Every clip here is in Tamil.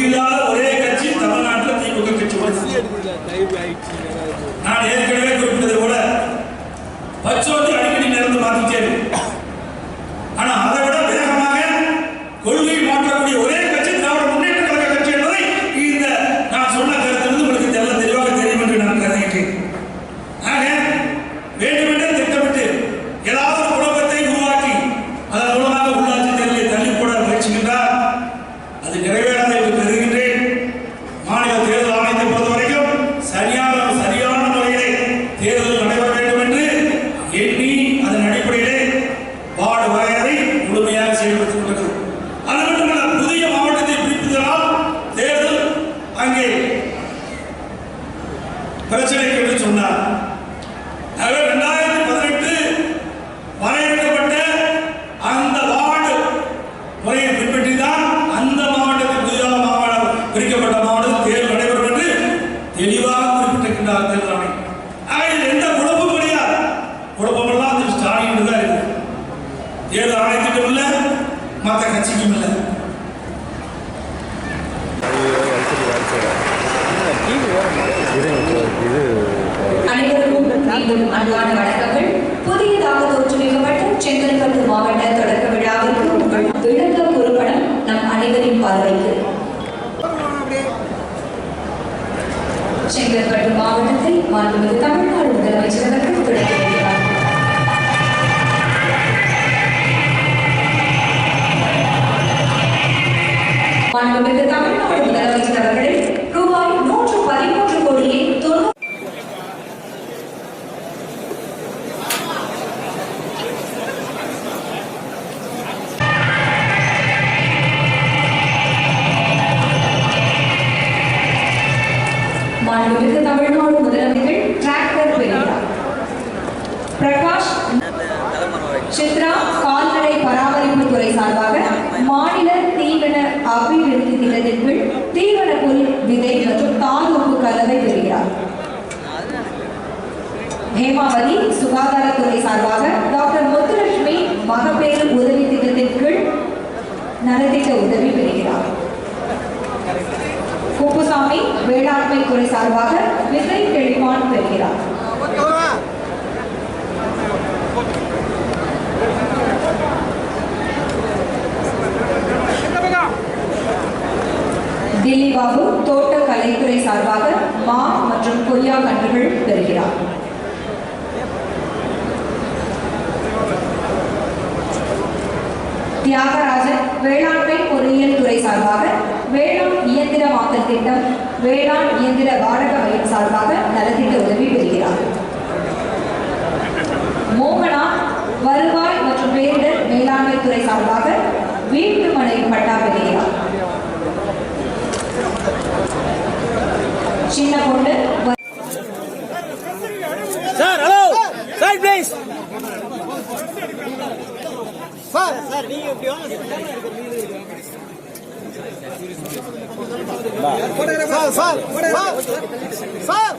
இல்லாத ஒரே கட்சி தமிழ்நாட்டில் திமுக கட்சி. நான் ஏற்கனவே குறிப்பிட்டதை போல பச்சோந்தி அடிக்கடி நேரத்தை மாத்திட்டே இருக்கு. ஆனா அதை விட வேகமாக கொள்கை மாற்றக்கூடிய ஒரே கட்சி திராவிட முன்னேற்ற கழக கட்சி என்பதை இந்த நான் சொன்ன கருத்திலிருந்து உங்களுக்கு தெளிவாக தெரியும் என்று நான் கருதுகிறேன். ஆக வேண்டுமென்றே திட்டமிட்டு ஏதாவது குழப்பத்தை உருவாக்கி அதன் மூலமாக உள்ளாட்சி தேர்தலை தள்ளி போட முயற்சிக்கின்றார். அது நிறைவேறாத என்று கருதுகின்றேன். மாநில தேர்தல் ஆணையத்தை பொறுத்தவரைக்கும் சரியான முறையிலே தேர்தல் நடைபெற வேண்டும் என்று எண்ணி அதன் அடிப்படையிலே வார்டு வரையறை முழுமையாக செயல்படுத்திக் கொண்டிருக்கிறது. அது மட்டுமல்ல, புதிய மாவட்டத்தை பிரிப்பதனால் தேர்தல் அங்கே பிரச்சனைக்கு என்று சொன்னார். 2018 வரையறுக்கப்பட்ட அந்த வார்டு முறையை பின்பற்றிதான் அந்த மாவட்டத்தில் புதிதாக மாவட்டம் பிரிக்கப்பட்ட மாவட்டத்தில் தேர்தல் நடைபெறும் என்று தெளிவாக குறிப்பிட்டிருக்கின்றார் தேர்தல் ஆணையம். ஆக எந்த குழப்பமும் கிடையாது. குழப்பமெல்லாம் திரு ஸ்டாலின் தான் இருக்கு. தேர்தல் ஆணையத்திற்கும் இல்லை, மற்ற கட்சிக்கும் இல்லை. அனைவருக்கும் அன்பான வணக்கங்கள். புதியதாக தோற்றுவிக்கப்பட்ட செங்கல்பட்டு மாவட்ட தொடக்க விழாவிற்கு உங்கள் விளக்க குறும்படம் நம் அனைவரின் பார்வைக்கு. செங்கல்பட்டு மாவட்டத்தை மாண்புமிகு தமிழ்நாடு முதலமைச்சர் அவர்கள் தொடங்கி வைக்கிறார். மாண்புமிகு தமிழ்நாடு முதலமைச்சர் அவர்கள் ரூபாய் 113 கோடியே மாண்புமிகு தமிழ்நாடு முதலமைச்சர் டிராக்டர் பெறுகிறார். பிரகாஷ் சித்ரா கால்நடை பராமரிப்பு துறை சார்பாக மாநில தீவன அபிவிருத்தி திட்டத்தின் கீழ் தீவன புல் விதை மற்றும் தாலுப்பு கலவை பெறுகிறார். ஹேமாவதி சுகாதாரத்துறை சார்பாக டாக்டர் முத்துலட்சுமி மகப்பேறு உதவி திட்டத்தின் கீழ் நலத்திட்ட உதவி பெறுகிறார். குப்புசாமி வேளாண்மை துறை சார்பாக விதை தெளிவான் பெறுகிறார். தில்லி பாபு தோட்ட கலைத்துறை சார்பாக மா மற்றும் கொய்யா கன்றுகள் பெறுகிறார். தியாகராஜன் வேளாண்மை பொறியியல் துறை சார்பாக வேளாண் இயந்திரமாக்கல் திட்டம் வேளாண் இயந்திர வாடக மையம் சார்பாக நலத்திட்ட உதவி பெறுகிறார். மோகனா வருவாய் மற்றும் பேரிடர் மேலாண்மை துறை சார்பாக வீட்டு மனை பட்டா பெறுகிறார். சின்ன பொண்ணு sir hello sir please sir நீங்க இப்படி வாங்க sir sir sir sir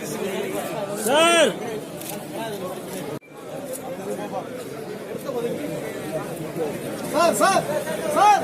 sir sir sir